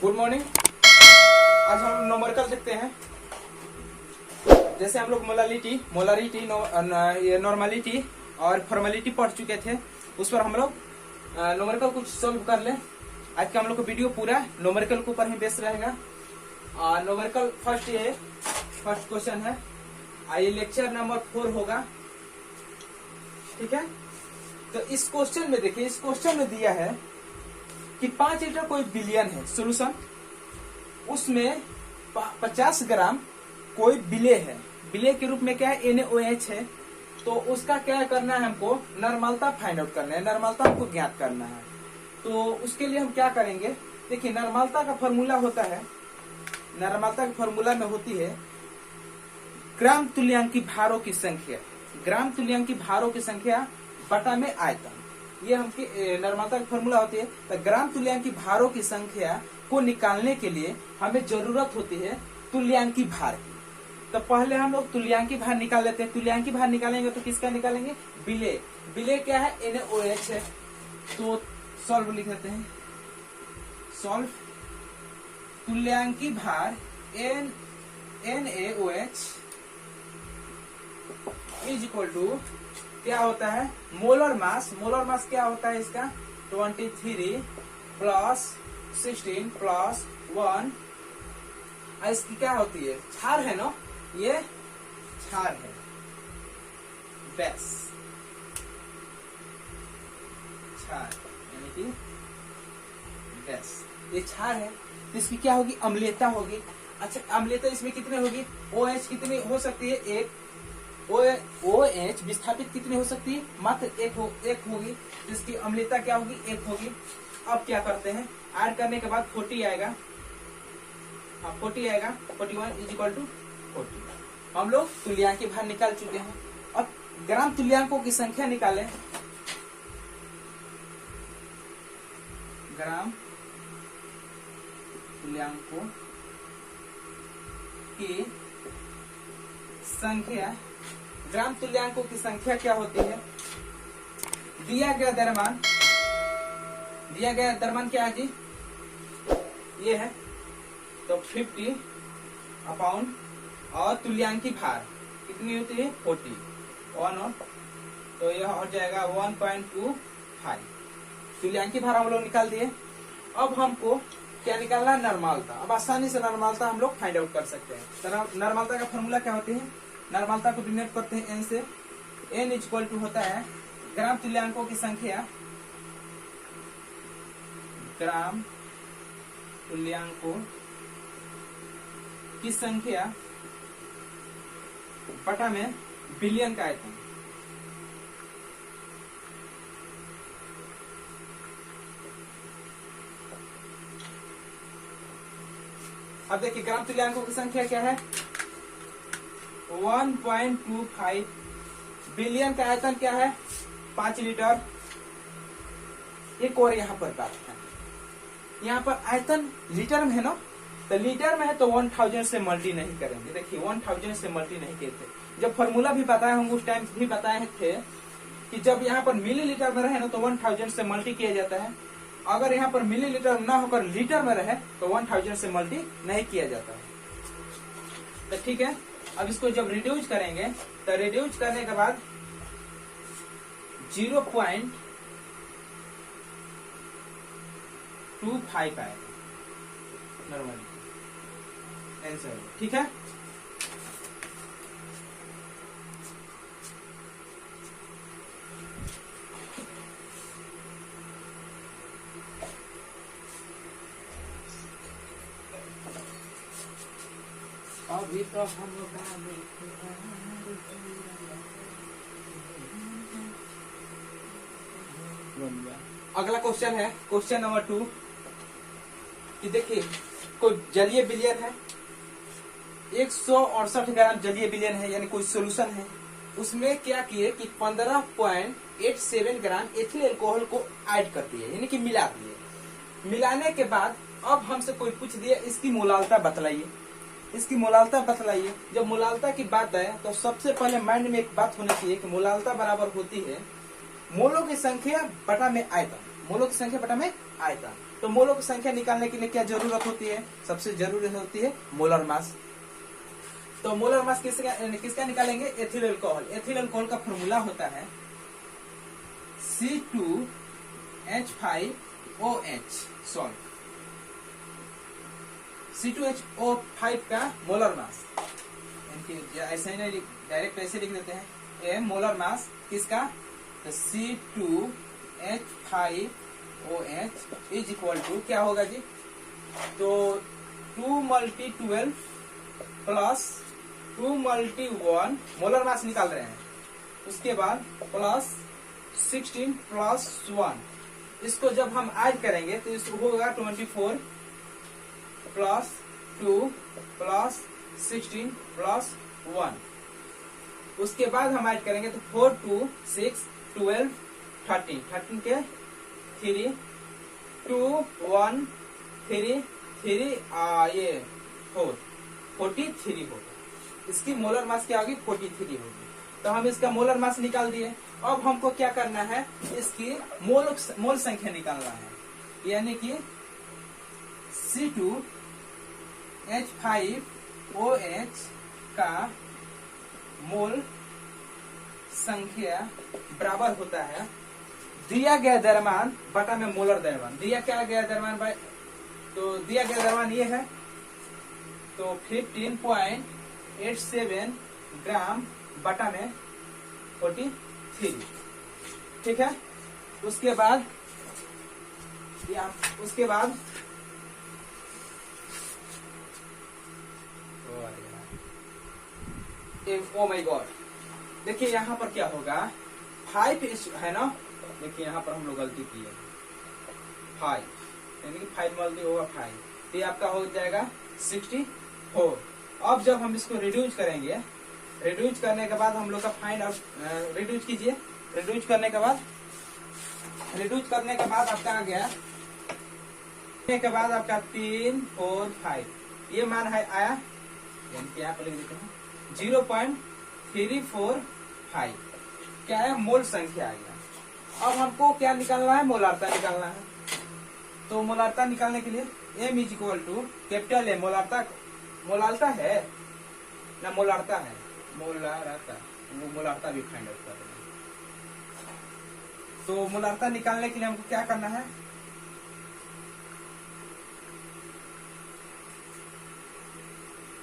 Good morning. आज हम numerical देखते हैं। जैसे हम लोग मोलारिटी, नॉर्मलिटी और फॉर्मेलिटी पढ़ चुके थे, उस पर हम लोग न्यूमेरिकल कुछ सोल्व कर ले। आज का हम लोग का वीडियो पूरा न्यूमेरिकल के ऊपर ही बेस्ड रहेगा। न्यूमेरिकल फर्स्ट क्वेश्चन है, ये लेक्चर नंबर 4 होगा। ठीक है, तो इस क्वेश्चन में देखिए, इस क्वेश्चन में दिया है कि 5 लीटर कोई बिलियन है सोल्यूशन, उसमें 50 ग्राम कोई बिले है। बिले के रूप में क्या है, NaOH है। तो उसका क्या करना है, हमको नॉर्मलता फाइंड आउट करना है, नॉर्मलता हमको ज्ञात करना है। तो उसके लिए हम क्या करेंगे, देखिए नॉर्मलता का फॉर्मूला होता है, नॉर्मलता के फॉर्मूला में होती है ग्राम तुल्यांकी भारों की संख्या, ग्राम तुल्यांकी भारों की संख्या बटा में आयतन। ये हमकी नॉर्मलता की फॉर्मूला होती है। तो ग्राम तुल्यांकी भारों की संख्या को निकालने के लिए हमें जरूरत होती है तुल्यांकी भार की। तो पहले हम लोग तुल्यांकी भार निकाल लेते हैं। तुल्यांकी भार निकालेंगे तो किसका निकालेंगे, बिले। बिले क्या है, NaOH है। तो सॉल्व लिख देते हैं, सॉल्व तुल्यांकी भार NaOH इज इक्वल टू क्या होता है, मोलर मास। मोलर मास क्या होता है इसका, 23 प्लस 16 प्लस 1। इसकी क्या होती है, क्षार है ना, ये क्षार है, बेस क्षार यानी कि बेस, ये क्षार है। तो इसकी क्या होगी, अम्लीयता होगी। अच्छा, अम्लीयता इसमें कितने होगी, OH कितनी हो सकती है, 1। OH विस्थापित कितनी हो सकती है, मात्र एक होगी, जिसकी अम्लीयता क्या होगी, 1 होगी। अब क्या करते हैं, ऐड करने के बाद 40 आएगा, 40 आएगा, 41 इज इक्वल टू 40। हम लोग तुल्यांकी भार निकाल चुके हैं। अब ग्राम तुल्यांकों की संख्या निकालें। ग्राम तुल्यांकों की संख्या, ग्राम तुल्यांकों की संख्या क्या होती है, दिया गया द्रव्यमान क्या है जी, ये है। तो 50 अपॉन और तुल्यांकी भार कितनी होती है, 40 1, तो यह हो जाएगा 1.25। तुल्यांकी भार हम लोग निकाल दिए। अब हमको क्या निकालना है, नॉर्मलता। अब आसानी से नॉर्मलता हम लोग फाइंड आउट कर सकते हैं। तो नॉर्मलता का फॉर्मूला क्या होती है, नॉर्मलता को डिनोट करते हैं N से। N इज इक्वल टू होता है ग्राम तुल्यांकों की संख्या, ग्राम तुल्यांकों की संख्या बटा में बिलियन का आयतन। अब देखिए ग्राम तुल्यांकों की संख्या क्या है, 1.25। बिलियन का आयतन क्या है, 5 लीटर। एक और यहाँ पर बात है, यहाँ पर आयतन लीटर में है ना, तो लीटर में है तो 1000 से मल्टी नहीं करेंगे। देखिए 1000 से मल्टी नहीं करते। जब फॉर्मूला भी बताया हम उस टाइम भी बताए थे कि जब यहाँ पर मिलीलीटर में रहे ना तो 1000 से मल्टी किया जाता है। अगर यहाँ पर मिलीलीटर ना होकर लीटर में रहे तो 1000 से मल्टी नहीं किया जाता है। तो ठीक है, अब इसको जब रिड्यूस करेंगे तो रिड्यूस करने के बाद 0.25 आएगा नॉर्मली आंसर। ठीक है, अभी तो हम अगला क्वेश्चन है, क्वेश्चन नंबर 2 कि देखिए कोई जलीय विलयन है, 168 ग्राम जलीय विलयन है, यानी कोई सोल्यूशन है। उसमें क्या किए कि 15.87 ग्राम एथिल अल्कोहल को ऐड कर दिए, यानी कि मिला दिए। मिलाने के बाद अब हमसे कोई पूछ दिया इसकी मोलालता बतलाइए, इसकी मोलालता बतलाइए। जब मोलालता की बात आए तो सबसे पहले माइंड में एक बात होनी चाहिए कि मोलालता बराबर होती है मोलों की संख्या बटा में आयतन। मोलों की संख्या बटा में आयतन। तो मोलों की संख्या निकालने के लिए क्या जरूरत होती है? सबसे जरूरी होती है मोलर मास। तो मोलर मास किसका निकालेंगे? Ethyl alcohol. एथिल अल्कोहल का फॉर्मूला होता है C2H5OH सॉल्ट। C2H5 का मोलर मास, ऐसे ही नहीं डायरेक्ट ऐसे लिख देते हैं, ये मोलर मास किसका? तो C2H5OH इज इक्वल टू क्या होगा जी? तो 2 × 12 प्लस 2 × 1 मोलर मास निकाल रहे हैं, उसके बाद प्लस 16 प्लस 1। इसको जब हम ऐड करेंगे तो इसको होगा 24 प्लस 2 प्लस 16 प्लस 1। उसके बाद हम ऐड करेंगे तो 4 2 6 12 13 13 के 3 2 1 3 3 ये 4 43 होगा। इसकी मोलर मास क्या होगी? 43 होगी। तो हम इसका मोलर मास निकाल दिए। अब हमको क्या करना है? इसकी मोल संख्या निकालना है, यानी कि C2H5OH का मोल संख्या बराबर होता है दिया गया द्रव्यमान बटा में मोलर द्रव्यमान। दिया क्या गया द्रव्यमान भाई? तो दिया गया द्रव्यमान ये है, तो 15.87 ग्राम बटा में 43। ठीक है। उसके बाद ओ माय गॉड, देखिए यहाँ पर क्या होगा? 5 है ना, देखिए यहाँ पर हम लोग गलती की है, 5 यानी कि 5 मल्टी होगा 5, ये आपका हो जाएगा 64। अब जब हम इसको रिड्यूस करेंगे, रिड्यूस करने के बाद हम लोग का फाइंड आउट, रिड्यूस कीजिए। रिड्यूस करने के बाद आपका आ गया, के बाद आपका 3 4 5 ये मान है आया, यानी कि यहाँ पर लिख देते हैं 0.345 क्या है? मोल संख्या आ गया। अब हमको क्या निकालना है? मोलारता निकालना है। तो मोलारता निकालने के लिए M is equal to capital A, मोलारता है ना, मोलारता है, मोलारता भी फाइंड आउट कर रहे हैं। तो मोलारता निकालने के लिए हमको क्या करना है?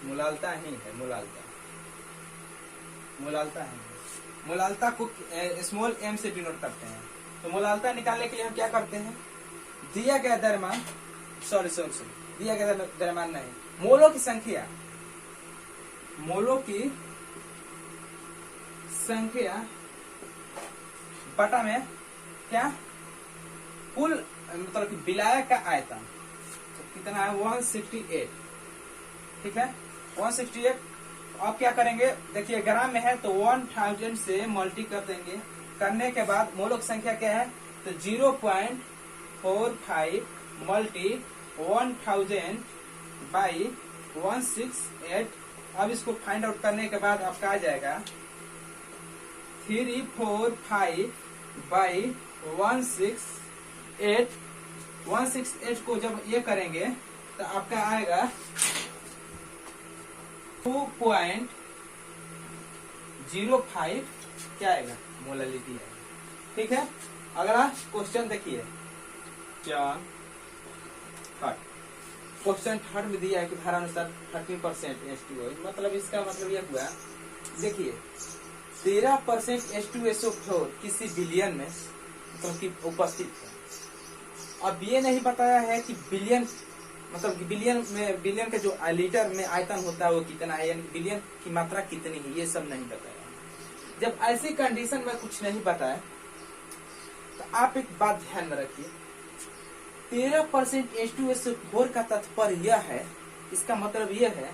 मोलालता ही है, मोलालता है। मोलालता को स्मॉल m से डिनोट करते हैं। तो मोलालता निकालने के लिए हम क्या करते हैं? दिया गया द्रव्यमान, सॉरी दिया गया द्रव्यमान नहीं, मोलों की संख्या बटा में क्या? कुल मतलब कि विलायक का आयतन। तो कितना है? 168। ठीक है, 168। अब क्या करेंगे? देखिए ग्राम में है तो 1000 से मल्टी कर देंगे। करने के बाद मोलों की संख्या क्या है? तो 0.45 मल्टी 1000 बाई 168। अब इसको फाइंड आउट करने के बाद आपका आ जाएगा 345 बाई 168। 168 को जब ये करेंगे तो आपका आएगा 2.05 क्या आएगा? मोलालिटी है। ठीक है, अगला क्वेश्चन देखिए, क्वेश्चन थर्ड में दिया है कि धारानुसार 30% H2O, मतलब इसका मतलब यह हुआ, देखिए 13% H2SO4 किसी बिलियन में मतलब कि उपस्थित है। अब ये नहीं बताया है कि बिलियन मतलब कि बिलियन का जो लीटर में आयतन होता है वो कितना है, यानी बिलियन की मात्रा कितनी है, ये सब नहीं बताया। जब ऐसी कंडीशन में कुछ नहीं बताया तो आप एक बात ध्यान में रखिए, 13% H2SO4 का तात्पर्य यह है, इसका मतलब यह है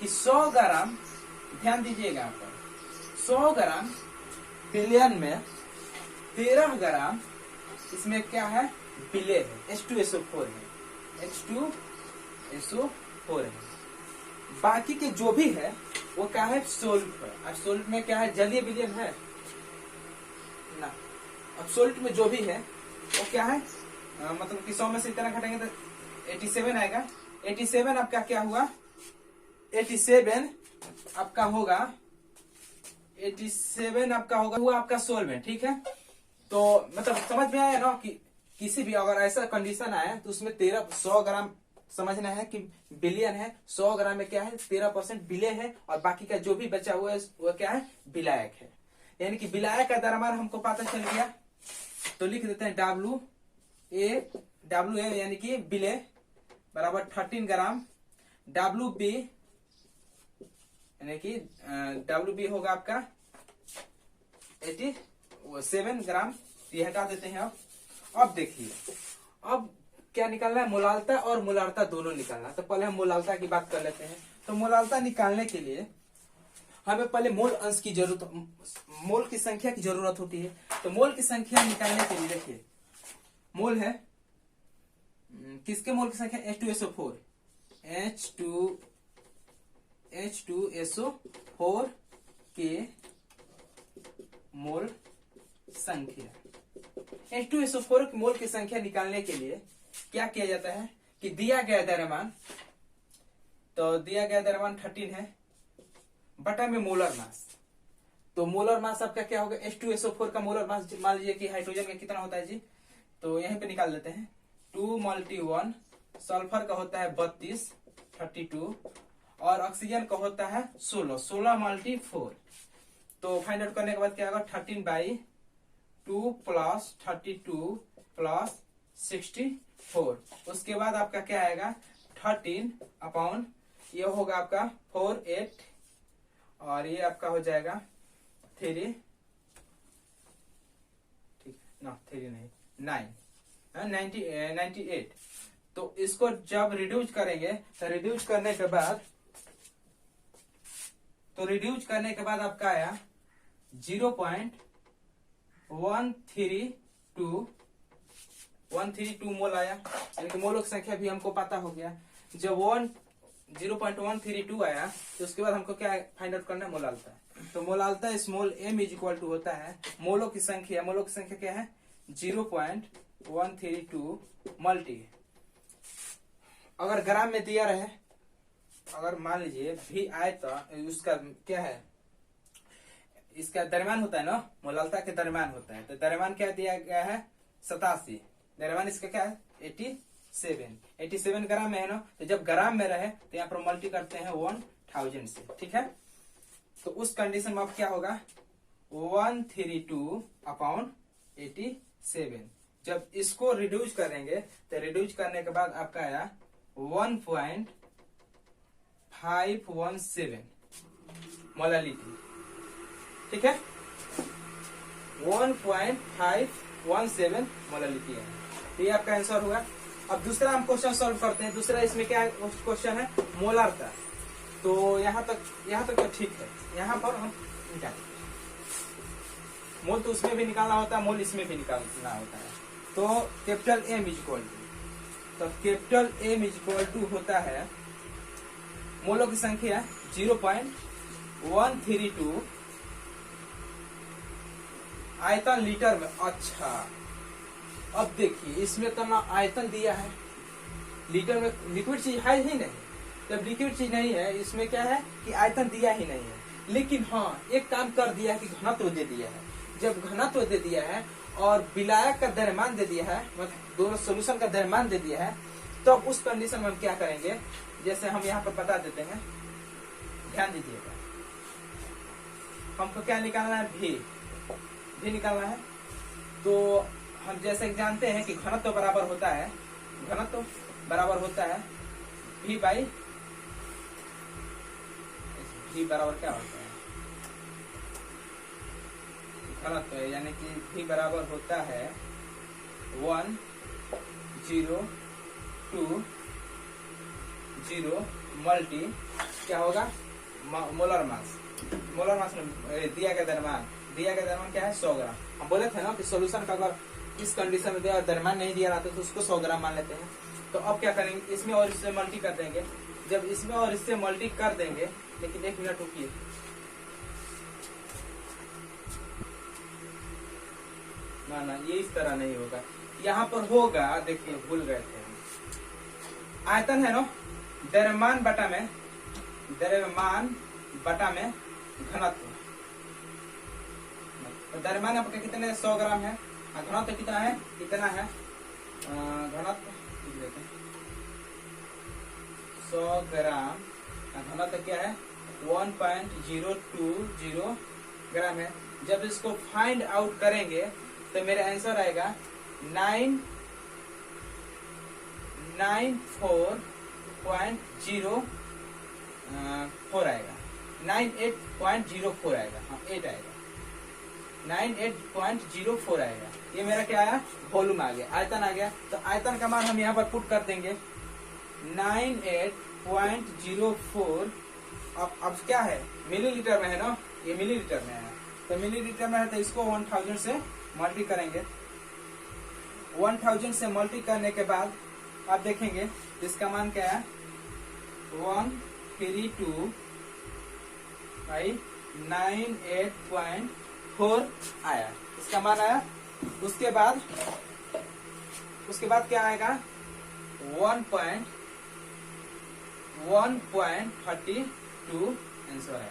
कि 100 ग्राम, ध्यान दीजिएगा यहाँ पर, 100 ग्राम बिलियन में 13 ग्राम इसमें क्या है? विलेय है, H2SO4 है, H2SO4 है। बाकी के जो भी है वो क्या है? सोल्ट है। अब सोल्ट में क्या है? जलीय विलयन है ना। अब सोल्ट में जो भी है वो क्या है? मतलब कि 100 में से इतना घटेंगे तो 87 आएगा। 87 आपका क्या हुआ, 87 आपका होगा, 87 आपका होगा हुआ आपका सोलवेंट। ठीक है, तो मतलब समझ में आया ना कि किसी भी अगर ऐसा कंडीशन आया तो उसमें 100 ग्राम समझना है कि बिलियन है, 100 ग्राम में क्या है 13% विलेय है और बाकी का जो भी बचा हुआ है वो क्या है, विलायक है। यानी कि विलायक का दरमान हमको पता चल गया, तो लिख देते हैं डब्ल्यू ए यानी कि विलेय बराबर 13 ग्राम, डब्ल्यू बी यानी कि डब्ल्यू बी होगा आपका 87 ग्राम, ये हटा देते हैं। अब देखिए अब क्या निकालना है, मोलालता और मोलारता दोनों निकालना। तो पहले हम मोलालता की बात कर लेते हैं। तो मोलालता निकालने के लिए हमें पहले मोल अंश की जरूरत, मोल की संख्या की जरूरत होती है। तो मोल की संख्या निकालने के लिए देखिए, मोल है किसके मोल की संख्या, H2SO4 H2SO4 के मोल संख्या। H2SO4 की मोल की संख्या निकालने के लिए क्या किया जाता है कि दिया गया द्रव्यमान, तो दिया गया द्रव्यमान 13 है बटा में मोलर मास। तो मोलर मास आपका क्या होगा, H2SO4 का मोलर मास मान लीजिए कि हाइड्रोजन का कितना होता है जी, तो यहीं पे निकाल लेते हैं 2 × 1, सल्फर का होता है 32 और ऑक्सीजन का होता है 16 × 4। तो फाइंड आउट करने के बाद क्या होगा, 13/2 प्लस 32 प्लस 64। उसके बाद आपका क्या आएगा 13 अपॉन ये होगा आपका 48 और ये आपका हो जाएगा 3, ठीक ना 3 नहीं 9 98। तो इसको जब रिड्यूस करेंगे तो रिड्यूस करने के बाद आपका आया 0.132 मोल आया, यानी कि मोलों की संख्या भी हमको पता हो गया। जब 0.132 आया तो उसके बाद हमको क्या फाइंड आउट करना है, मोलालता। तो मोलालता small m is equal to होता है मोलों की संख्या क्या है 0.132 मल्टी, अगर ग्राम में दिया रहे, अगर मान लीजिए भी आए तो उसका क्या है, इसका द्रव्यमान होता है ना, मोलालता के द्रव्यमान होता है। तो द्रव्यमान क्या दिया गया है 87, द्रव्यमान इसका क्या है 87 ग्राम में है ना। तो जब ग्राम में रहे तो यहाँ पर मल्टी करते हैं 1000 से, ठीक है। तो उस कंडीशन में अब क्या होगा 132 अपॉन 87। जब इसको रिड्यूस करेंगे तो रिड्यूस करने के बाद आपका आया 1.517 मोलालिटी, ठीक है 1.517 मोलालिटी है। तो ये आपका आंसर हुआ। अब दूसरा हम क्वेश्चन सॉल्व करते हैं। दूसरा इसमें क्या क्वेश्चन है, मोलारता। तो यहाँ तक तो ठीक है। यहाँ पर हम निकालेंगे मोल, तो उसमें भी निकालना होता है, मोल इसमें भी निकालना होता है। तो capital M is equal to, तो capital M is equal to होता है मोलों की संख्या 0.132 आयतन लीटर में। अच्छा अब देखिए इसमें तो ना आयतन दिया है, लीटर में लिक्विड चीज है ही नहीं। जब लिक्विड चीज नहीं है इसमें क्या है कि आयतन दिया ही नहीं है। लेकिन हाँ एक काम कर दिया है कि घनत्व दे दिया है। जब घनत्व दे दिया है और विलायक का द्रव्यमान दे दिया है, मतलब दोनों सोल्यूशन का द्रव्यमान दे दिया है, तो अब उस कंडीशन में हम क्या करेंगे, जैसे हम यहाँ पर बता देते हैं, ध्यान दीजिएगा। हमको क्या निकालना है, भी निकालना है। तो हम जैसे जानते हैं कि घनत्व बराबर होता है भी बाई भी बराबर क्या होता है घनत्व, यानी कि भी बराबर होता है 1.020 मल्टी क्या होगा मोलर मास में दिया गया द्रव्यमान क्या है 100 ग्राम। हम बोले थे ना कि सॉल्यूशन का अगर इस कंडीशन में द्रव्यमान नहीं दिया रहता तो उसको 100 ग्राम मान लेते हैं। तो अब क्या करेंगे, इसमें और इससे मल्टी कर देंगे। जब इसमें और इससे मल्टी कर देंगे, लेकिन एक मिनट रुकिए, ना ये इस तरह नहीं होगा, यहाँ पर होगा, देखिए भूल गए थे, आयतन है ना, द्रव्यमान बटा में घनत्व। द्रव्यमान आपका कितने 100 ग्राम है, घनत्व कितना है, इतना है, घनत्व 100 ग्राम, घनत्व क्या है 1.020 ग्राम है। जब इसको फाइंड आउट करेंगे तो मेरा आंसर आएगा 994.04 आएगा, 98.04 आएगा, हाँ 8 आएगा, 98.04 आएगा। ये मेरा क्या आया, वॉल्यूम आ गया, आयतन आ गया। तो आयतन का मान हम यहाँ पर पुट कर देंगे 98.04। अब क्या है, मिलीलीटर में है ना, ये मिलीलीटर में है, तो मिलीलीटर में है तो इसको 1000 से मल्टी करेंगे। 1000 से मल्टी करने के बाद आप देखेंगे इसका मान क्या है 132/98.4 आया, इसका मान आया। उसके बाद क्या आएगा 1.32 आंसर आएगा,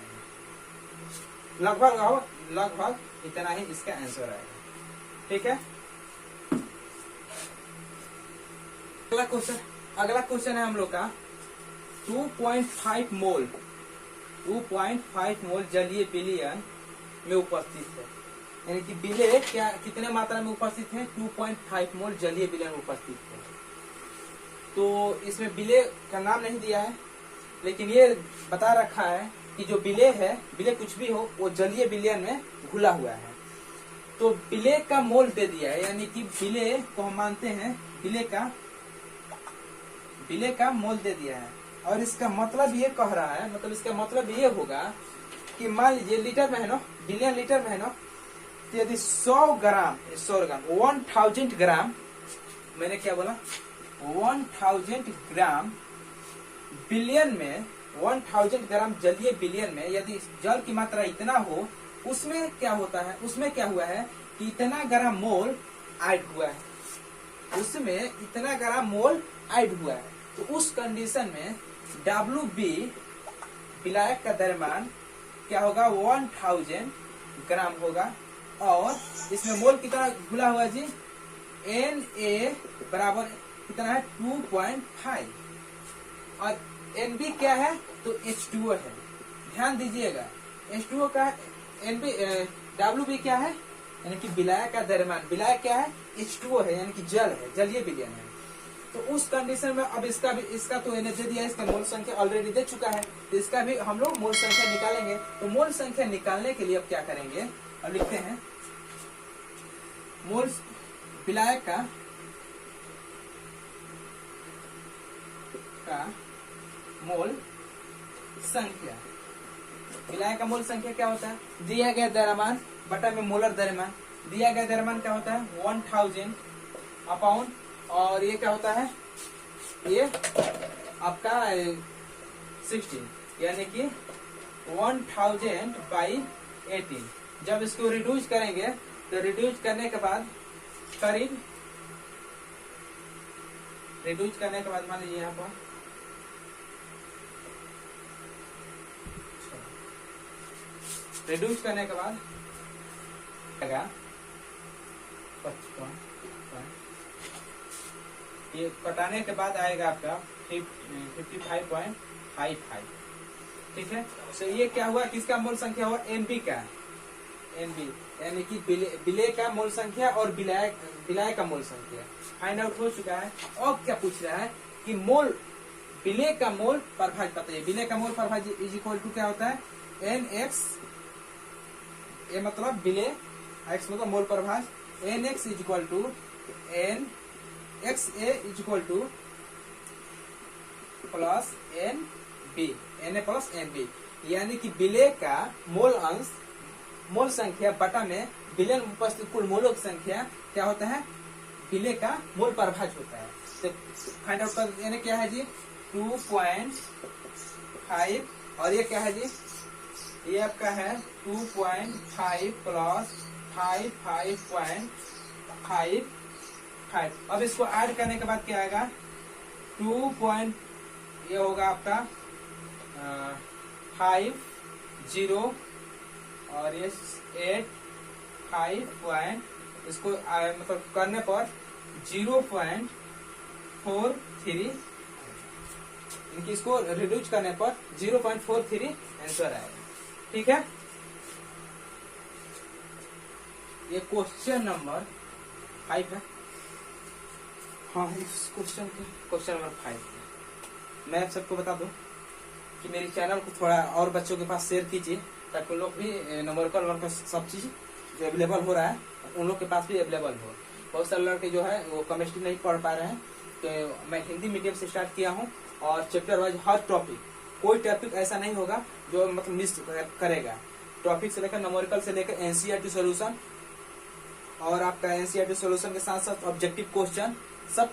लगभग इतना ही इसका आंसर आएगा। ठीक है, अगला क्वेश्चन है हम लोग का 2.5 मोल जलीय विलयन में उपस्थित है, यानी कि विलय क्या कितने मात्रा में उपस्थित है, 2.5 मोल जलीय विलयन में उपस्थित है। तो इसमें विलय का नाम नहीं दिया है, लेकिन ये बता रखा है कि जो विलय है, विलय कुछ भी हो, वो जलीय विलयन में घुला हुआ है। तो विलय का मोल दे दिया है, यानी कि विलय को हम मानते हैं, विलय का मोल दे दिया है। और इसका मतलब ये कह रहा है, मतलब इसका मतलब ये होगा कि मान लीजिए लीटर में है ना, बिलियन लीटर में है ना, तो यदि 100 ग्राम 1000 ग्राम, मैंने क्या बोला 1000 ग्राम बिलियन में, 1000 ग्राम जलीय बिलियन में यदि जल की मात्रा इतना हो, उसमें क्या होता है, उसमें क्या हुआ है कि इतना ग्राम मोल ऐड हुआ है, उसमें इतना ग्राम मोल ऐड हुआ है। तो उस कंडीशन में WB विलायक का द्रव्यमान क्या होगा 1000 ग्राम होगा, और इसमें मोल कितना घुला हुआ जी, Na बराबर कितना है 2.5, और NB क्या है तो H2O है। ध्यान दीजिएगा H2O का NB, WB क्या है, यानी कि विलायक का द्रव्यमान, विलायक क्या है H2O है, यानी कि जल है, जलीय विलयन है। तो उस कंडीशन में अब इसका तो NH दे दिया है, इसका मोल संख्या ऑलरेडी दे चुका है, तो इसका भी हम लोग मोल संख्या निकालेंगे। तो मोल संख्या निकालने के लिए अब क्या करेंगे, अब लिखते हैं मोल विलायक का मोल संख्या। विलायक का मोल संख्या क्या होता है, दिया गया द्रव्यमान बटा में मोलर द्रव्यमान। दिया गया द्रव्यमान क्या होता है 1000 अपॉन, और ये क्या होता है, ये आपका 16, यानी कि 1000/18। जब इसको रिड्यूस करेंगे तो रिड्यूस करने के बाद करीब, मान लीजिए यहाँ पर रिड्यूस करने के बाद 55, ये कटाने के बाद आएगा आपका 55.55। ठीक है, तो ये क्या हुआ, किसका मोल संख्या हुआ NB का, NB यानी कि विलय का मोल संख्या और विलायक का मोल संख्या फाइंड आउट हो चुका है। अब क्या पूछ रहा है कि मोल विलय का मोल प्रभाज बताइए। विलय का मोल प्रभाज इज इक्वल टू क्या होता है NX, ये मतलब विलय, x मतलब मोल प्रभाज, NX is equal to NXA is equal to plus NB, Na plus NB, यानी कि विलय का मोल अंश, मोल संख्या बटा में विलयन में उपस्थित कुल मोलों की संख्या क्या होता है, विलय का मोल प्रभाज होता है। तो फाइंड आउट कर, यानी क्या है जी 2.5, और ये क्या है जी, ये आपका है 2.5 प्लस 5.5 5। अब इसको ऐड करने के बाद क्या आएगा 2 पॉइंट, ये होगा आपका 50 और ये 8 5 इसको मतलब करने पर 0.43, इनकी इसको रिड्यूस करने पर 0.43 आंसर आएगा। ठीक है, ये क्वेश्चन नंबर 5 है। हाँ, इस क्वेश्चन नंबर 5 है। मैं आप सबको बता दूं कि मेरे चैनल को थोड़ा और बच्चों के पास शेयर कीजिए, ताकि उन लोग भी न्यूमेरिकल वर्क सब चीज जो अवेलेबल हो रहा है उन लोग के पास भी अवेलेबल हो। बहुत सारे लड़के जो है वो केमिस्ट्री नहीं पढ़ पा रहे हैं, तो मैं हिंदी मीडियम से स्टार्ट किया हूँ और चैप्टर वाइज हर टॉपिक, कोई टॉपिक ऐसा नहीं होगा जो मतलब मिस करेगा। टॉपिक से लेकर न्यूमेरिकल से लेकर एनसीईआरटी सॉल्यूशन और आपका एनसीईआरटी सॉल्यूशन के साथ साथ ऑब्जेक्टिव क्वेश्चन सब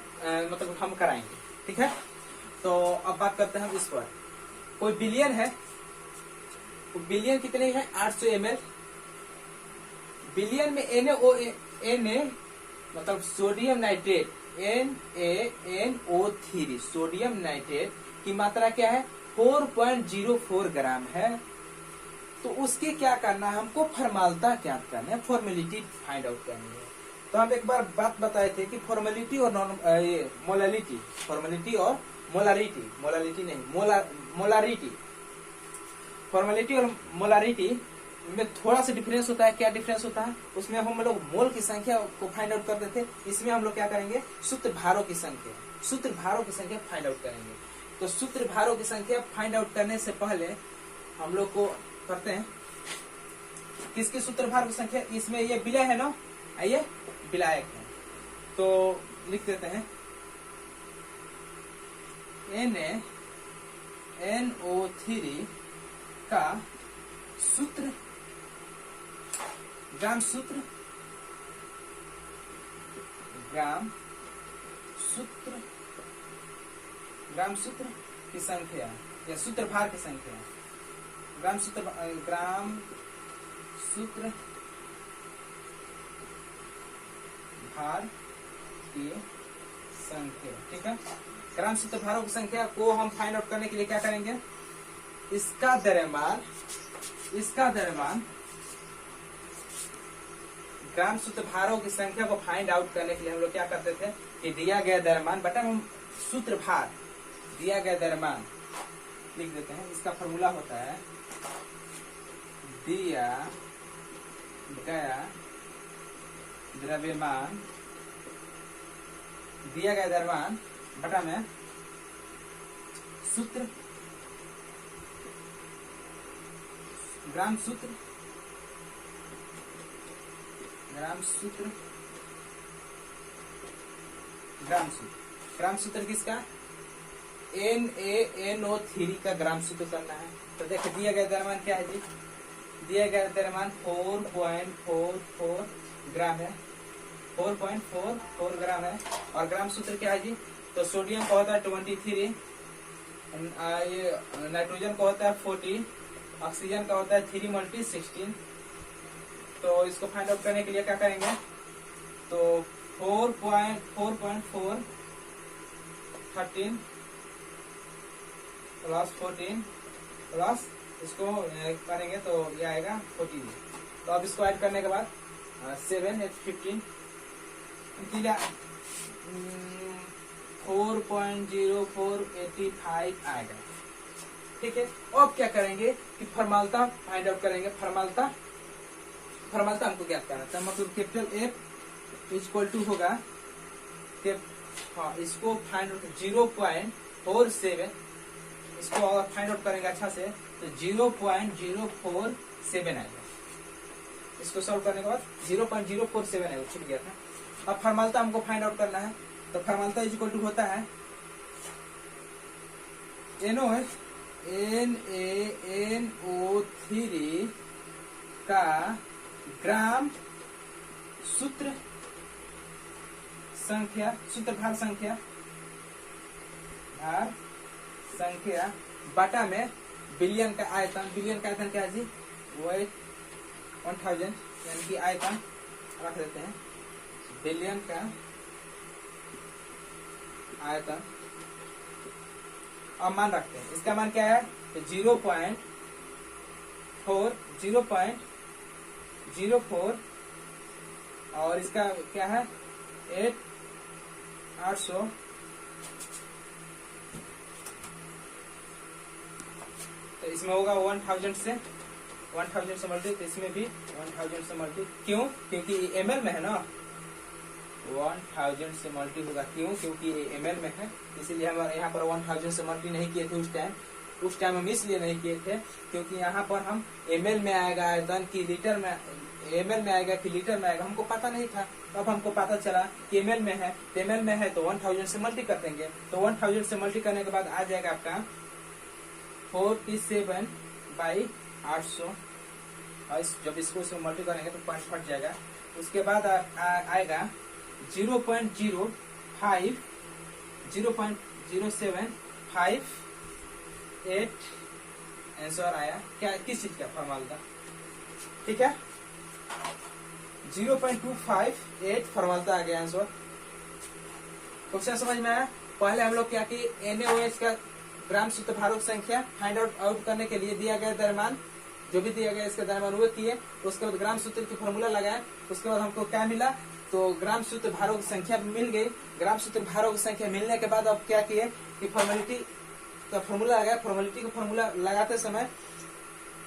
मतलब हम कराएंगे। ठीक है, तो अब बात करते हैं हम इस पर। कोई बिलियन है, बिलियन कितने है 800 ml। बिलियन में Na मतलब sodium nitrate NaNO3 sodium nitrate की मात्रा क्या है 4.04 ग्राम है। तो उसके क्या करना है, हमको फॉर्मालिटी क्या करना है, फॉर्मेलिटी फाइंड आउट करनी है। तो हम एक बार बात बताए थे कि फॉर्मेलिटी और मोलालिटी, फॉर्मेलिटी और मोलारिटी, मोलालिटी नहीं मोलारिटी, फॉर्मेलिटी और मोलारिटी में थोड़ा सा डिफरेंस होता है। क्या डिफरेंस होता है, उसमें हम लोग मोल की संख्या को फाइंड आउट करते थे, इसमें हम लोग क्या करेंगे सूत्र भारों की संख्या फाइंड आउट करेंगे। तो सूत्र भारों की संख्या फाइंड आउट करने से पहले हम लोग को करते हैं किसकी सूत्र भार की संख्या, इसमें ये विलय है ना, आइए विलायक है, तो लिख देते हैं NaNO3 का सूत्र ग्राम सूत्र की संख्या या सूत्र भार की संख्या, ग्राम सूत्र भार की संख्या। ठीक है, ग्राम सूत्र भारों की संख्या को हम फाइंड आउट करने के लिए क्या करेंगे, इसका द्रव्यमान ग्राम सूत्र भारों की संख्या को फाइंड आउट करने के लिए हम लोग क्या करते थे कि दिया गया द्रव्यमान बटा हम सूत्र भार, दिया गया द्रव्यमान लिख देते हैं। इसका फॉर्मूला होता है दिया गया द्रव्यमान बटा में सूत्र ग्राम सूत्र किसका NaNO3 का ग्राम सूत्र करना है। तो देखिए दिया गया द्रव्यमान क्या है जी, दिया गया द्रव्यमान 4.44 ग्राम है, 4.44 ग्राम है। और ग्राम सूत्र क्या है जी, तो सोडियम का होता है 23, ये नाइट्रोजन का होता है 40, ऑक्सीजन का होता है 3 × 16। तो इसको फाइंड आउट करने के लिए क्या करेंगे, तो 4.4 13 प्लस 14 प्लस इसको करेंगे तो ये आएगा 14। तो अब इसको ऐड करने के बाद 7 15 4.0485 आएगा। ठीक है, अब क्या करेंगे कि फॉर्मालिटी फाइंड आउट करेंगे। फॉर्मालिटी हमको ज्ञात करना था, मतलब कैपिटल F इक्वल टू होगा, हाँ इसको फाइंड आउट 0.47, इसको अगर फाइंड आउट करेंगे अच्छा से तो 0.047 आएगा। इसको सॉल्व करने के बाद 0.047 आएगा, छूट गया था। अब फॉर्मालिटी हमको फाइंड आउट करना है, तो फॉर्मालिटी इक्वल टू होता है NaNO3 का ग्राम सूत्र भार संख्या बटा में बिलियन का आयतन क्या है जी, वो 1000 यानी कि आयतन रख देते हैं, बिलियन का आयतन। अब मान रखते हैं, इसका मान क्या है? 0.04 और इसका क्या है? 800। तो इसमें होगा 1000 से मल्टी, तो इसमें भी 1000 से मल्टी। क्यों? क्योंकि ml में है ना, 1000 से मल्टी होगा। क्यों? क्योंकि ml में है, इसीलिए हम यहाँ पर 1000 से मल्टी नहीं किए थे उस टाइम हम इसलिए नहीं किए थे क्योंकि यहाँ पर हम ml में आएगा आयतन की लीटर में, ml में आएगा कि लीटर में आएगा, हमको पता नहीं था। अब हमको पता चला कि ml में है, तो ml में है तो 1000 से मल्टी कर देंगे। तो 1000 से मल्टी करने के बाद आ जाएगा आपका 47/800। और जब इसको इसमें मल्टी करेंगे तो 5 फट जाएगा। उसके बाद आएगा 0.0758 आंसर आया। क्या किस चीज का? फॉर्मूला का, ठीक है। 0.258 फॉर्मूला आ गया आंसर। क्वेश्चन समझ में आया? पहले हम लोग क्या कि NaOH का ग्राम शुद्ध भारों संख्या फाइंड आउट करने के लिए दिया गया द्रव्यमान, जो भी दिया गया इसका द्रव्यमान वो किए। उसके बाद ग्राम सूत्र की फॉर्मूला लगाए। उसके बाद हमको क्या मिला? तो ग्राम सूत्र भारों की संख्या मिल गई। ग्राम सूत्र भारों की संख्या मिलने के बाद अब क्या किए कि फॉर्मेलिटी का फॉर्मूला लगाया। फॉर्मेलिटी का फॉर्मूला लगाते समय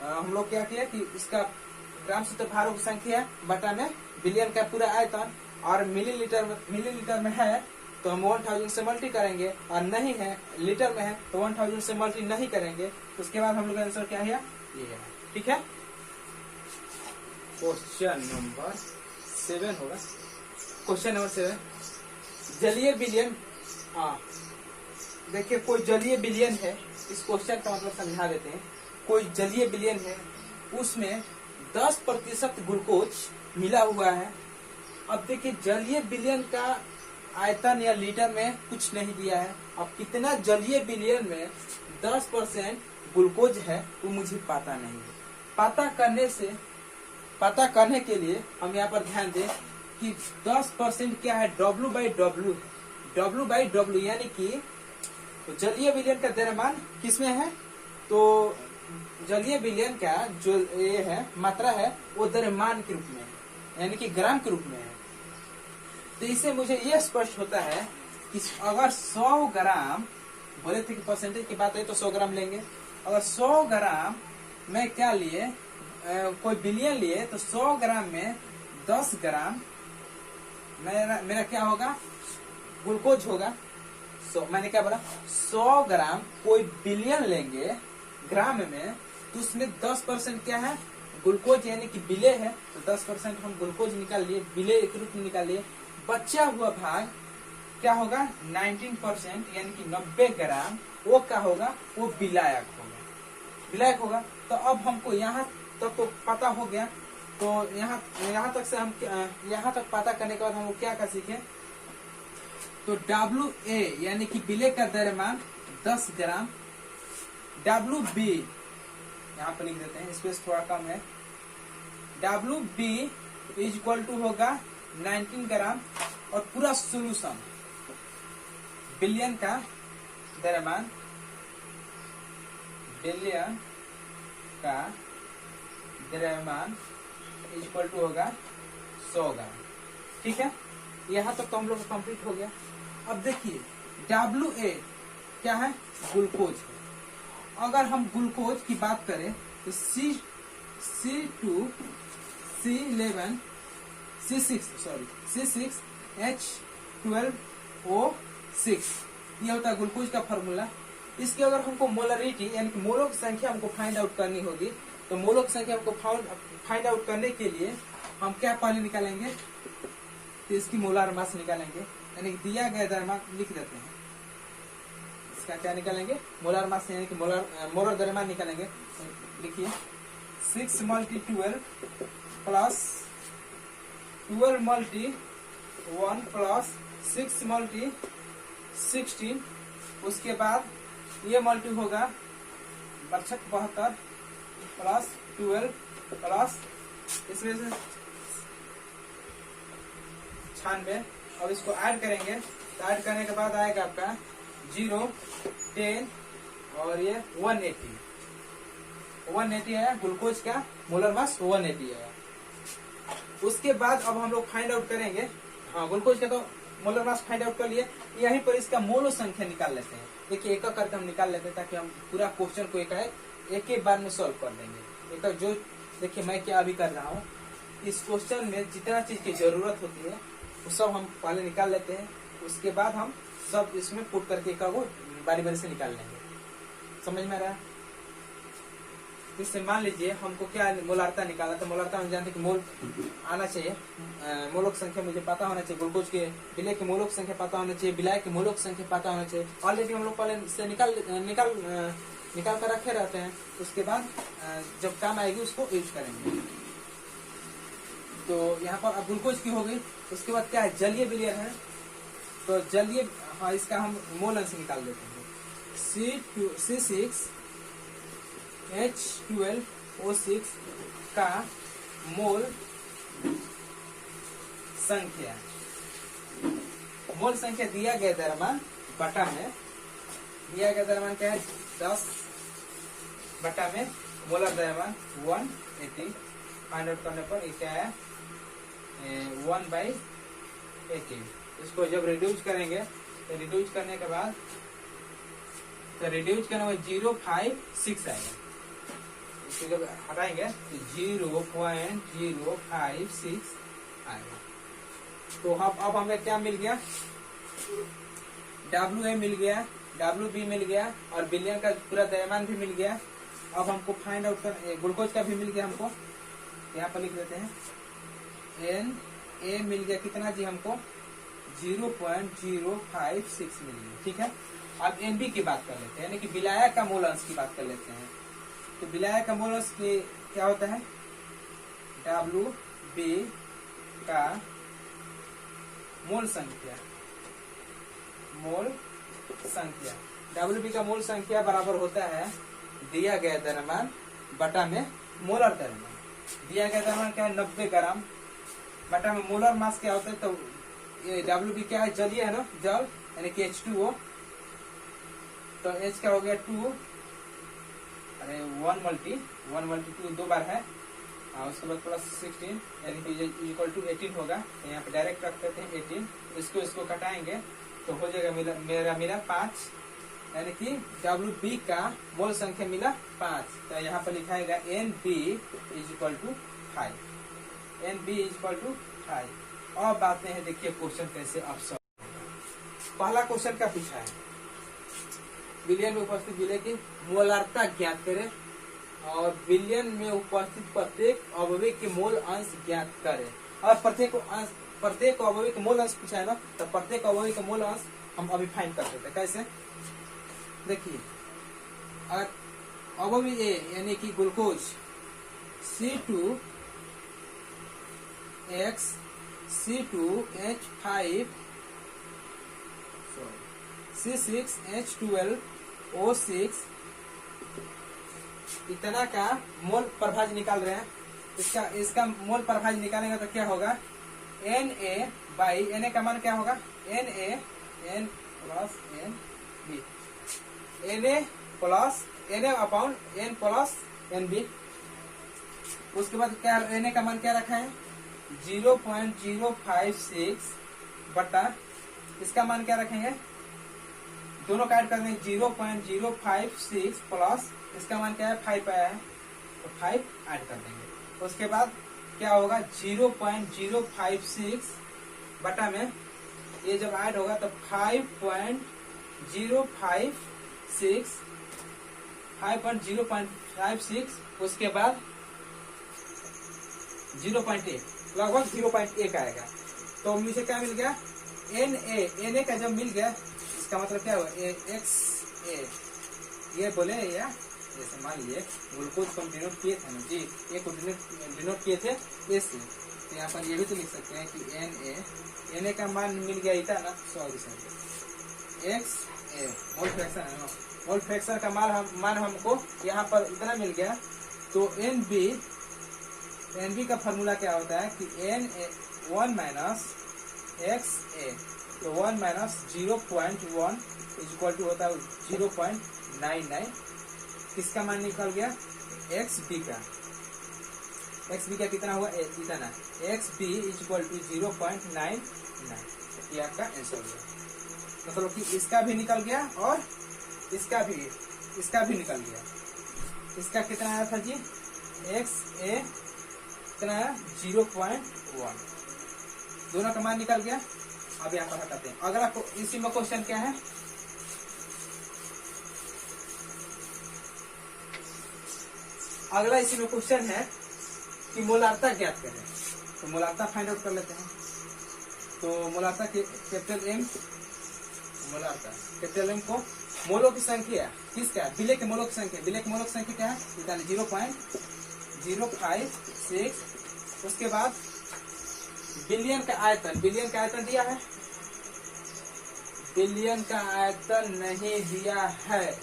हम लोग क्या किया कि इसका ग्राम सूत्र भारों की संख्या बटा में बिलियन का पूरा आयतन, और मिलीलीटर में है तो हम 1000 से मल्टी करेंगे, और नहीं है लीटर में है तो 1000 से मल्टी नहीं करेंगे। उसके बाद हम लोग का आंसर क्या है? ये है, ठीक है। क्वेश्चन नंबर 7 होगा। क्वेश्चन नंबर 7, जलीय विलयन। हाँ देखिए, कोई जलीय विलयन है, इस क्वेश्चन का मतलब समझा देते हैं। कोई जलीय विलयन है, उसमें 10% ग्लूकोज मिला हुआ है। अब देखिए, जलीय विलयन का आयतन या लीटर में कुछ नहीं दिया है। अब कितना जलीय विलयन में 10% ग्लूकोज है वो मुझे पता नहीं है। पता करने के लिए हम यहाँ पर ध्यान दें कि 10% क्या है? W/W यानी कि तो जलीय विलयन का द्रव्यमान किसमें है? तो जलीय विलयन का जो ये है मात्रा है वो द्रव्यमान के रूप में है, यानी कि ग्राम के रूप में है। तो इससे मुझे यह स्पष्ट होता है कि अगर 100 ग्राम, बोले थे कि परसेंटेज की बात है तो 100 ग्राम लेंगे। अगर 100 ग्राम में क्या लिए, कोई बिलियन लिए, तो 100 ग्राम में 10 ग्राम मेरा क्या होगा? ग्लूकोज होगा। मैंने क्या बोला? 100 ग्राम कोई बिलियन लेंगे ग्राम में, तो उसमें 10% क्या है? ग्लूकोज, यानी कि विलेय है। तो 10% हम ग्लूकोज निकाल लिए, विलेय के रूप में निकाल लिए। बचा हुआ भाग क्या होगा? 19% यानी कि 90 ग्राम वो क्या होगा? वो विलायक होगा। तो अब हमको यहाँ तक तो पता हो गया। तो यहाँ तक से हम यहाँ तक पता करने के बाद हम क्या कर सीखे? तो WA यानी कि विलेय का द्रव्यमान 10 ग्राम, WB यहाँ पर लिख देते हैं, स्पेस थोड़ा कम है। WB इज इक्वल टू होगा 19 ग्राम, और पूरा सोल्यूशन बिलियन का द्रव्यमान, बिलियन का द्रव्यमान इज इक्वल टू होगा 100 ग्राम, ठीक है। यहाँ तक तो हम लोग कंप्लीट हो गया। अब देखिए, WA क्या है? ग्लूकोज है। अगर हम ग्लूकोज की बात करें तो C2 C11 C6H12O6 ये होता है ग्लूकोज का फॉर्मूला। इसकी अगर हमको मोलरिटी यानी कि मोलों की संख्या हमको फाइंड आउट करनी होगी, तो मोलों की संख्या हमको फाइंड आउट करने के लिए हम क्या पहले निकालेंगे? तो इसकी मोलार मास निकालेंगे, यानी कि दिया गया द्रव्यमान लिख देते हैं। इसका क्या निकालेंगे? मोलार मास यानी कि मोलर द्रव्यमान निकालेंगे। लिखिए 6 × 12 प्लस 12 × 1 प्लस 6 × 16। उसके बाद ये मल्टी होगा 72 प्लस 12 प्लस इसमें से 96। अब इसको ऐड करेंगे तो ऐड करने के बाद आएगा आपका 0, 10 और ये 180 है ग्लूकोज का मोलर मास 180 है। उसके बाद अब हम लोग फाइंड आउट करेंगे, हाँ ग्लूकोज का तो मोलर मास फाइंड आउट कर लिए, यहीं पर इसका मोलो संख्या निकाल लेते हैं। देखिए एक करके हम निकाल लेते हैं ताकि हम पूरा क्वेश्चन को एक ही बार में सॉल्व कर देंगे। एक जो देखिए मैं क्या अभी कर रहा हूँ, इस क्वेश्चन में जितना चीज की जरूरत होती है वो सब हम पहले निकाल लेते हैं, उसके बाद हम सब इसमें पुट करके वो बारी बारी से निकाल लेंगे। समझ में आ रहा है? इससे मान लीजिए हमको क्या मोलारता निकाला, तो मोलारता हम जानते हैं कि मोल आना चाहिए, मोलक संख्या मुझे पता होना चाहिए, ग्लूकोज के विलय की मोलक संख्या पता होना चाहिए, विलाय की मोलक संख्या पता होना चाहिए। ऑलरेडी हम लोग पहले से निकाल कर रखे रहते हैं। उसके बाद जब काम आएगी उसको यूज करेंगे। तो यहाँ पर अब ग्लूकोज की हो गई। उसके बाद क्या है, जलीय विलयन है, तो जलीय, हाँ इसका हम मोल अंश निकाल देते हैं। C6H12O6 का मोल संख्या दिया गया द्रव्यमान बटा में, दिया गया द्रव्यमान क्या है 10 बटा में मोलर द्रव्यमान 180, फाइंड आउट करने पर ये क्या है 1/18। इसको जब रिड्यूस करेंगे तो रिड्यूस करने के बाद रिड्यूस करने में 0.56 आएगा। इसको जब हटाएंगे तो 0.056 आएगा। तो अब हमें क्या मिल गया, WA मिल गया, WB मिल गया और विलयन का पूरा द्रव्यमान भी मिल गया। अब हमको फाइंड आउट कर, ग्लूकोज का भी मिल गया हमको, यहाँ पर लिख देते हैं NA मिल गया कितना जी हमको 0.056 मिल गया। ठीक है, अब NB की बात कर लेते हैं, यानी कि विलाया का मोल अंश की बात कर लेते हैं। तो विलाया का मोल अंश क्या होता है, WB का मोल संख्या, WB का मोल संख्या बराबर होता है दिया गया द्रव्यमान बटा में मोलर द्रव्यमान। दिया गया द्रव्यमान क्या है 90 ग्राम बटा में मोलर मास क्या होता है, तो ये WB क्या है, जलीय है ना, जल यानी कि H2O, तो H क्या हो गया 2, अरे 1 मल्टी 2 दो बार है, उसके बाद प्लस 16 यानी कि इक्वल टू 18 होगा। यहाँ पे डायरेक्ट रख देते हैं 18, इसको कटाएंगे तो हो जाएगा मेरा मिला 5, यानी कि WB का मोल संख्या मिला 5। तो यहाँ पर लिखाएगा NB equal to 5, NB equal to 5। और बातें हैं, देखिए क्वेश्चन कैसे अब सॉल्व। पहला क्वेश्चन क्या पूछा है, विलयन में उपस्थित विलय की मोलारता ज्ञात करें और विलयन में उपस्थित प्रत्येक अवयवी के मोल अंश ज्ञात करें। और प्रत्येक अवयवी के मोल अंश पूछा है ना, तो प्रत्येक अवयवी का मोल अंश हम अभी फाइंड कर सकते हैं। कैसे, देखिए अवयवी ए यानी कि ग्लूकोज C6H12O6 इतना का मोल प्रभाज निकाल रहे हैं। इसका मोल प्रभाज निकालेंगे तो क्या होगा, Na बाई Na का मान क्या होगा, Na plus Na upon N plus NB। उसके बाद क्या Na का मान क्या रखा है 0.056 बटा, इसका मान क्या रखेंगे, दोनों का ऐड कर देंगे 0.056 प्लस इसका मान क्या है 5 आया है, तो 5 ऐड कर देंगे। उसके बाद क्या होगा 0.056 बटा में ये जब ऐड होगा तो 5.056 उसके बाद 0.1 लगभग 0.1 आएगा। तो मुझे क्या मिल गया Na का जब मिल गया इसका मतलब क्या हुआ XA, ये बोले या जैसे मान लीजिए ग्लूकोज को हम डिनोट किए थे ना जी, ए को डिनोट किए थे ए से, तो यहाँ पर ये भी तो लिख सकते हैं कि Na का मान मिल गया इतना ना, सॉरी XA मोल फ्रैक्शन है ना, मोल फ्रैक्शन का मान हमको यहाँ पर इतना मिल गया। तो NB का फॉर्मूला क्या होता है कि Na 1 माइनस XA तो 1 माइनस 0.1 इज इक्वल टू होता है 0.99। किसका मान निकल गया? एक्स बी का। एक्स बी का कितना हुआ? इतना। X B is equal to 0.99, ये आपका आंसर हो गया। मतलब कि इसका भी निकल गया और इसका भी निकल गया। इसका कितना आया था जी? एक्स ए कितना आया? 0.1, दोनों का मान निकल गया। अब यहाँ पर हटाते हैं। अगला इसी में क्वेश्चन क्या है? अगला इसी में क्वेश्चन है कि मोलारता ज्ञात करें। तो मोलारता फाइंड आउट कर लेते हैं। तो मोलारता कैपिटल एम, मोलारता कैपिटल एम को मोलों की संख्या किसका? विलेय के मोलों की संख्या। विलेय के मोलों की संख्या क्या है? 0.056। उसके बाद बिलियन का आयतन। बिलियन का आयतन दिया है? बिलियन का आयतन नहीं दिया है।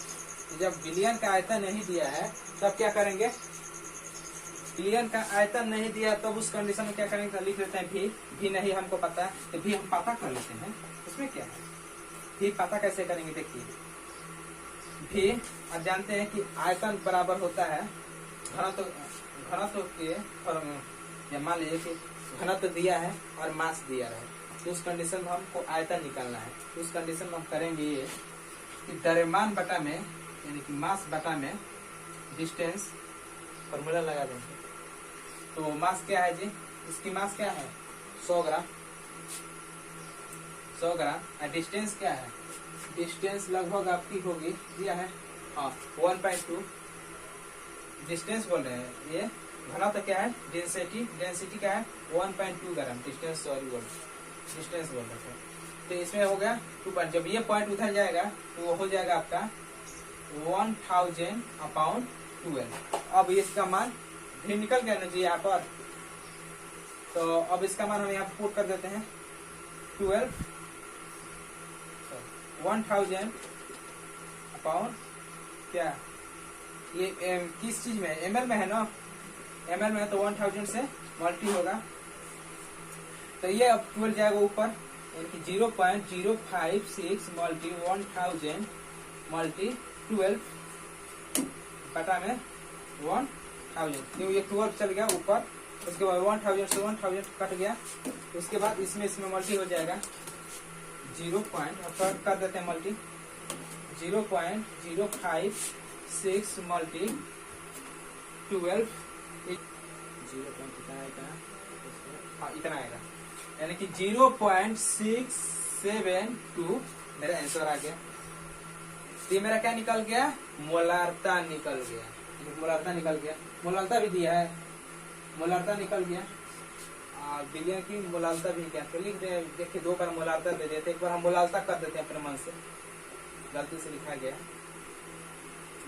जब बिलियन का आयतन नहीं दिया है तब क्या करेंगे? बिलियन का आयतन नहीं दिया तब उस कंडीशन में क्या करेंगे? लिख लेते हैं भी नहीं हमको पता है, तो भी हम पता कर लेते हैं। उसमें क्या है? भी पता कैसे करेंगे? देखिए, भी आप जानते हैं कि आयतन बराबर होता है घनत्व के, या मान लीजिए कि घनत्व दिया है और मास दिया है, तो उस कंडीशन में हमको आयतन निकालना है। तो उस कंडीशन में हम करेंगे ये कि द्रव्यमान बटा में, यानी कि मास बटा में डिस्टेंस, फॉर्मूला लगा देंगे। तो मास क्या है जी? इसकी मास क्या है? 100 ग्राम। 100 ग्राम। और डिस्टेंस क्या है? डिस्टेंस लगभग आपकी होगी, दिया है 1.2 डिस्टेंस बोल रहे हैं। ये घनत्व क्या है? डेंसिटी। डेंसिटी क्या है? 1.2 ग्राम। डिस्टेंस डिस्टेंस बोल रहे थे। तो इसमें हो गया 2 जब ये पॉइंट उधर जाएगा तो वो हो जाएगा आपका 1000/12। अब इसका मान भी निकल गया ना जी यहाँ पर। तो अब इसका मान हम यहाँ पर पुट कर देते हैं 1000 क्या ये किस चीज में? ml में है ना? ml में है तो 1000 से मल्टी होगा। तो ये अब 12 जाएगा ऊपर, यानी कि 0.056 मल्टी 1000 मल्टी 12 बटा में 1000, क्यों ये 12 चल गया ऊपर। उसके बाद 1000 से 1000 कट गया। उसके बाद इसमें मल्टी हो जाएगा 0. अब कर देते हैं मल्टी 0.056 मल्टी 12 इतना आएगा, यानी कि 0.672 मेरा आंसर आ गया। ये मेरा क्या निकल गया? मोलारता निकल गया। मोलारता निकल गया। मोलारता भी दिया है, मोलारता निकल गया। बिलियन की मोलारता भी क्या तो लिख दे। देखिए 2 बार मोलारता दे देते, एक बार हम मोलारता कर देते हैं अपने मन से, गलती से लिखा गया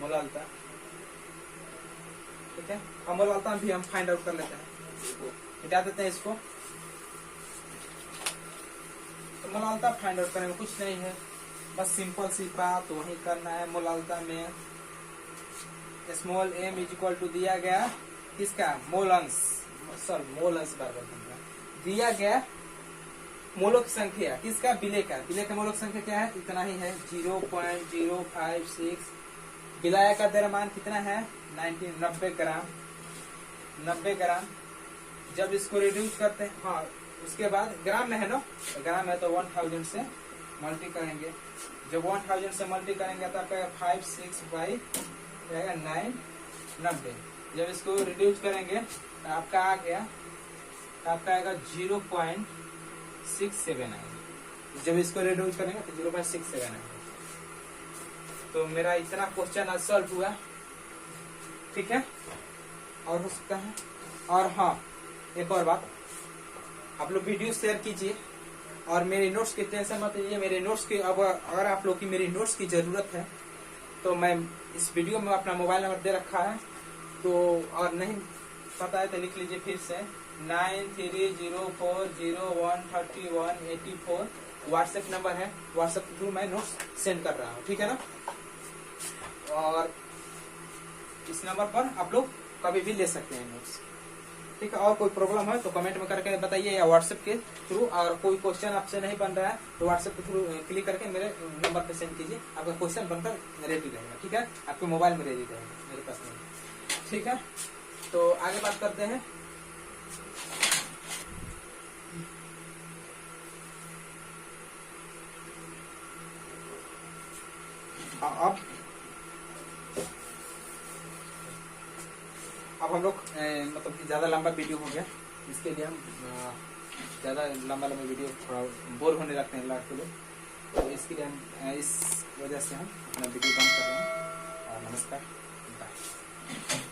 मोलारता। ठीक है, अब मोलारता भी हम फाइंड आउट कर लेते हैं। मिटा देते हैं इसको। तो मोलारता फाइंड आउट करने में कुछ नहीं है, बस सिंपल सी बात वही करना है। मोलारता में small m is equal to दिया गया किसका? मोलंस बराबर दिया गया मोलों की संख्या किसका? विलेय का। विलेय का मोलों की संख्या क्या है? इतना ही है 0.056। विलायक का द्रव्यमान कितना है? 90 ग्राम। 90 ग्राम। जब इसको रिड्यूस करते हैं, हाँ उसके बाद ग्राम में है ना? ग्राम है तो 1000 से मल्टी करेंगे। जब 1000 से मल्टी करेंगे तो आपका 5/6 90। जब इसको रिड्यूस करेंगे तो आपका आ गया, आपका आएगा 0.67 आएगा। जब इसको रिड्यूस करेंगे तो 0.67 आएगा। तो मेरा इतना क्वेश्चन आज सॉल्व हुआ। ठीक है, और हो सकता है। और हाँ, एक और बात, आप लोग वीडियो शेयर कीजिए और मेरे नोट्स की टेंशन मत लीजिए। मेरे नोट्स की अगर आप लोग की मेरी नोट्स की जरूरत है तो मैं इस वीडियो में अपना मोबाइल नंबर दे रखा है, तो और नहीं पता है तो लिख लीजिए फिर से 9304013184 व्हाट्सएप नंबर है। व्हाट्सएप के थ्रू मैं नोट्स सेंड कर रहा हूँ। ठीक है ना? और इस नंबर पर आप लोग कभी भी ले सकते हैं नोट्स। ठीक है। और कोई प्रॉब्लम है तो कमेंट में करके बताइए या व्हाट्सएप के थ्रू। और कोई क्वेश्चन आपसे नहीं बन रहा है तो व्हाट्सएप के थ्रू क्लिक करके मेरे नंबर पे सेंड कीजिए, आपका क्वेश्चन बनकर रेडी रहेगा, ठीक है। आपके मोबाइल में रेडी रहेगा, मेरे पास नहीं, ठीक है। तो आगे बात करते हैं। अब हम लोग मतलब कि ज्यादा लंबा वीडियो हो गया, इसके लिए हम ज्यादा लंबा वीडियो थोड़ा बोर होने लगते हैं लड़के लोग, तो इसके लिए हम इस वजह से हम अपना वीडियो बंद कर रहे हैं। और नमस्कार, बाय।